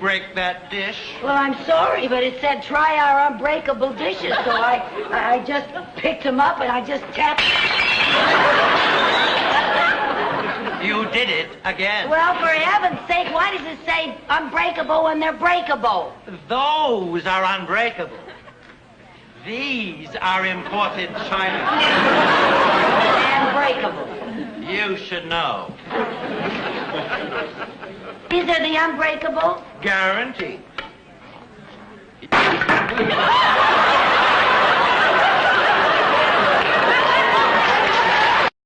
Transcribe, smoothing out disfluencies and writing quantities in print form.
break that dish. Well, I'm sorry, but it said try our unbreakable dishes, so I just picked them up and I just tapped. You did it again. Well, for heaven's sake, why does it say unbreakable when they're breakable? Those are unbreakable. These are imported China. Unbreakable. You should know. These are the unbreakable? Guaranteed.